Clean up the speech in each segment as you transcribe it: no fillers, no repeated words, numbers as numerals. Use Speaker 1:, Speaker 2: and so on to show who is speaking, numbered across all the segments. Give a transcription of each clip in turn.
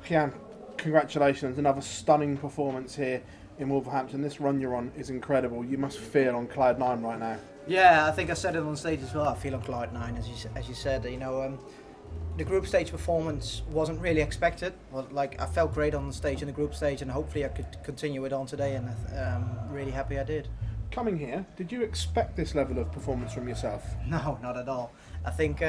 Speaker 1: Gian, congratulations, another stunning performance here in Wolverhampton. This run you're on is incredible. You must feel on cloud nine right now.
Speaker 2: Yeah, I think I said it on stage as well. I feel on cloud nine, as you said. The group stage performance wasn't really expected, but like I felt great on the stage in the group stage, and hopefully I could continue it on today. And I'm really happy I did.
Speaker 1: Coming here, did you expect this level of performance from yourself?
Speaker 2: No, not at all. I think,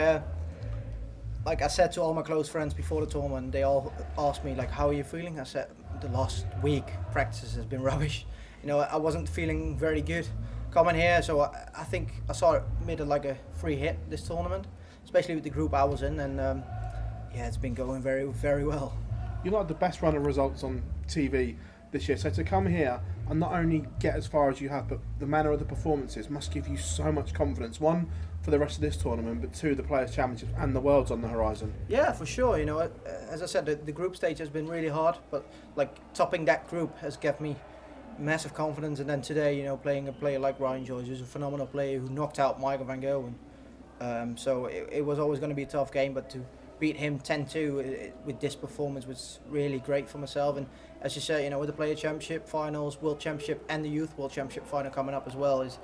Speaker 2: like I said to all my close friends before the tournament, they all asked me like, "How are you feeling?" I said, "The last week practice has been rubbish. I wasn't feeling very good coming here, so I think I saw it made it like a free hit this tournament, especially with the group I was in, and yeah, it's been going very, very well."
Speaker 1: You're not the best run of results on TV this year, so to come here and not only get as far as you have, but the manner of the performances must give you so much confidence. One, for the rest of this tournament, but two, the Players' Championships and the Worlds on the horizon.
Speaker 2: Yeah, for sure. As I said, the group stage has been really hard, but like topping that group has given me massive confidence. And then today, playing a player like Ryan Joyce, who's a phenomenal player who knocked out Michael van Gerwen. So it was always going to be a tough game, but to beat him 10-2 with this performance was really great for myself. And as you say, with the Player Championship finals, World Championship, and the Youth World Championship final coming up as well, is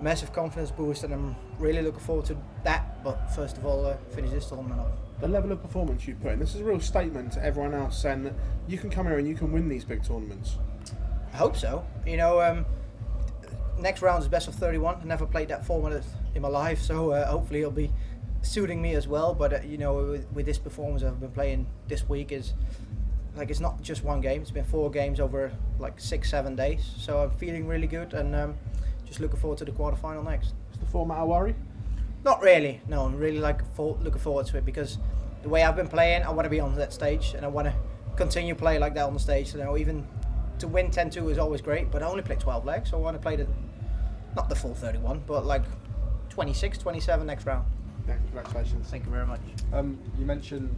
Speaker 2: massive confidence boost, and I'm really looking forward to that. But first of all, finish this tournament off.
Speaker 1: The level of performance you put in, this is a real statement to everyone else saying that you can come here and you can win these big tournaments.
Speaker 2: I hope so. Next round is best of 31. I never played that format in my life, so hopefully it'll be suiting me as well. But with this performance I've been playing this week, is like it's not just one game. It's been 4 games over like 6-7 days. So I'm feeling really good, and just looking forward to the quarterfinal next.
Speaker 1: Is the format a worry?
Speaker 2: Not really. No, I'm really looking forward to it, because the way I've been playing, I want to be on that stage, and I want to continue play like that on the stage. Even to win 10-2 is always great, but I only play 12 legs, so I want to play not the full 31, but like 26, 27 next round.
Speaker 1: Yeah, congratulations.
Speaker 2: Thank you very much.
Speaker 3: You mentioned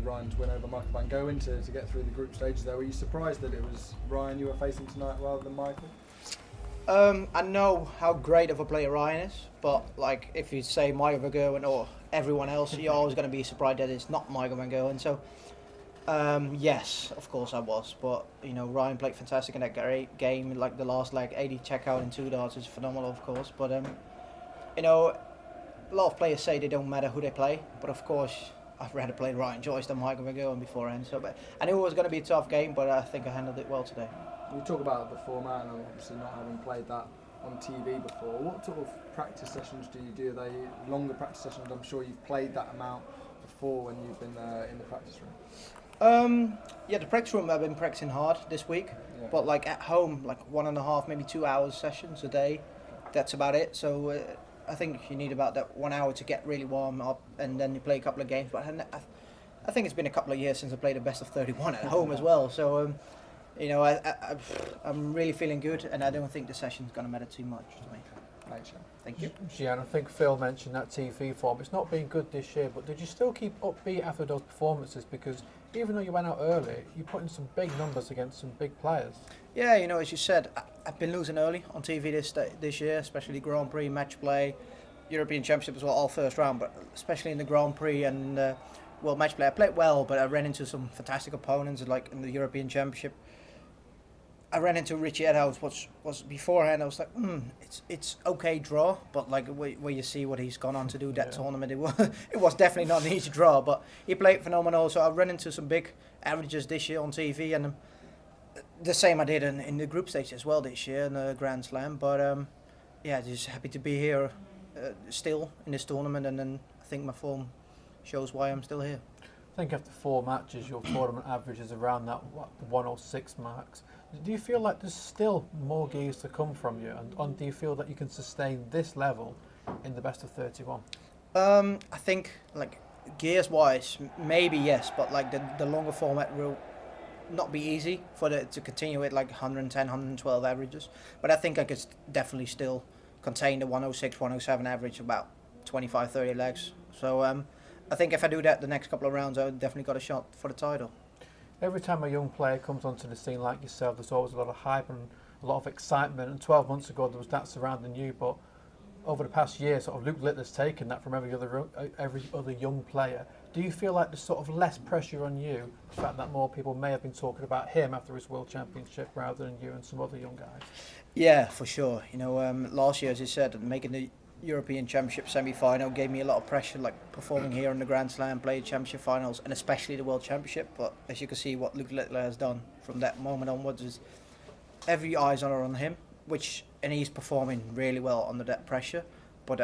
Speaker 3: Ryan's win over Michael van Gerwen to get through the group stages there. Were you surprised that it was Ryan you were facing tonight rather than Michael?
Speaker 2: I know how great of a player Ryan is, but like if you say Michael van Gerwen or everyone else, you're always going to be surprised that it's not Michael van Gerwen. So yes, of course I was, but Ryan played fantastic in that game. Like the last leg, 80 checkout in 2 darts is phenomenal, of course. But a lot of players say they don't matter who they play, but of course I'd rather play Ryan Joyce than Michael van Gerwen beforehand. So, but I knew it was going to be a tough game, but I think I handled it well today.
Speaker 3: You talk about the format and obviously not having played that on TV before. What sort of practice sessions do you do? Are they longer practice sessions? I'm sure you've played that amount before when you've been in the practice room.
Speaker 2: Yeah, the practice room I've been practicing hard this week, but like at home, like 1.5, maybe 2 hours sessions a day. That's about it. So I think you need about that 1 hour to get really warm up, and then you play a couple of games. But I think it's been a couple of years since I played a best of 31 at home as well. So I'm really feeling good, and I don't think the session's going to matter too much to me.
Speaker 3: Thanks, Sean.
Speaker 2: Thank you.
Speaker 4: Gian, I think Phil mentioned that TV form. It's not been good this year, but did you still keep upbeat after those performances? Because even though you went out early, you put in some big numbers against some big players.
Speaker 2: Yeah, as you said, I've been losing early on TV this year, especially Grand Prix, match play, European Championship as well, all first round, but especially in the Grand Prix and World Match Play. I played well, but I ran into some fantastic opponents, like in the European Championship. I ran into Richie Edhouse, which was beforehand. I was like, it's okay draw, but like where you see what he's gone on to do that tournament, it was definitely not an easy draw. But he played phenomenal. So I ran into some big averages this year on TV, and the same I did in the group stage as well this year in the Grand Slam. But just happy to be here still in this tournament, and then I think my form shows why I'm still here.
Speaker 4: I think after 4 matches, your tournament average is around that 106 marks. Do you feel like there's still more gears to come from you, and do you feel that you can sustain this level in the best of 31?
Speaker 2: I think like gears wise, maybe yes, but like the longer format will not be easy to continue at like 110, 112 averages. But I think I could definitely still contain the 106, 107 average about 25, 30 legs. So I think if I do that the next couple of rounds, I definitely got a shot for the title.
Speaker 4: Every time a young player comes onto the scene like yourself, there's always a lot of hype and a lot of excitement. And 12 months ago, there was that surrounding you. But over the past year, sort of Luke Littler's taken that from every other young player. Do you feel like there's sort of less pressure on you, the fact that more people may have been talking about him after his World Championship rather than you and some other young guys?
Speaker 2: Yeah, for sure. Last year, as you said, making the European Championship semi-final gave me a lot of pressure, like performing here in the Grand Slam, played Championship finals, and especially the World Championship. But as you can see, what Luke Littler has done from that moment onwards is every eyes are on him, and he's performing really well under that pressure. But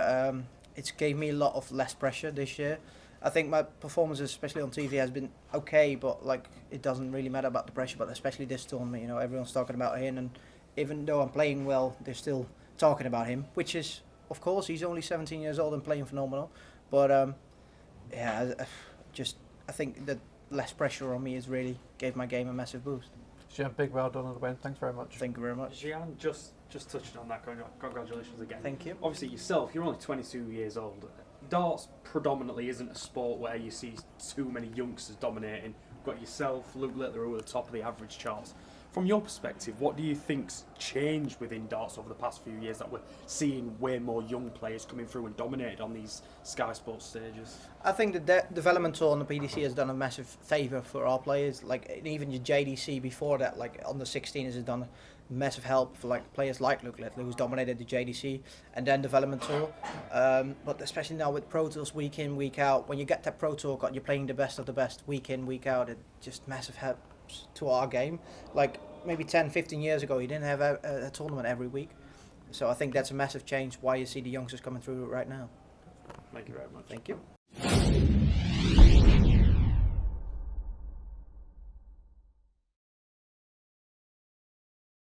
Speaker 2: it's gave me a lot of less pressure this year. I think my performances, especially on TV, has been okay, but like it doesn't really matter about the pressure. But especially this tournament, everyone's talking about him, and even though I'm playing well, they're still talking about him, which is, of course, he's only 17 years old and playing phenomenal. But I think that less pressure on me has really gave my game a massive boost.
Speaker 4: Gian, big well done on the win. Thanks very much.
Speaker 2: Thank you very much.
Speaker 5: Gian, just touching on that, congratulations again.
Speaker 2: Thank you.
Speaker 5: Obviously yourself, you're only 22 years old. Darts predominantly isn't a sport where you see too many youngsters dominating. You've got yourself, Luke Littler, who are at the top of the average charts. From your perspective, what do you think's changed within darts over the past few years that we're seeing way more young players coming through and dominated on these Sky Sports stages?
Speaker 2: I think the development tour on the PDC has done a massive favour for our players. Like even your JDC before that, like on the 16ers, has done massive help for like players like Luke Littler, who's dominated the JDC, and then development tour. But especially now with Pro Tours week in, week out, when you get that Pro Tour, you're playing the best of the best week in, week out. It just massive help to our game. Like maybe 10, 15 years ago, you didn't have a tournament every week. So I think that's a massive change why you see the youngsters coming through right now.
Speaker 5: Thank you very much.
Speaker 2: Thank you.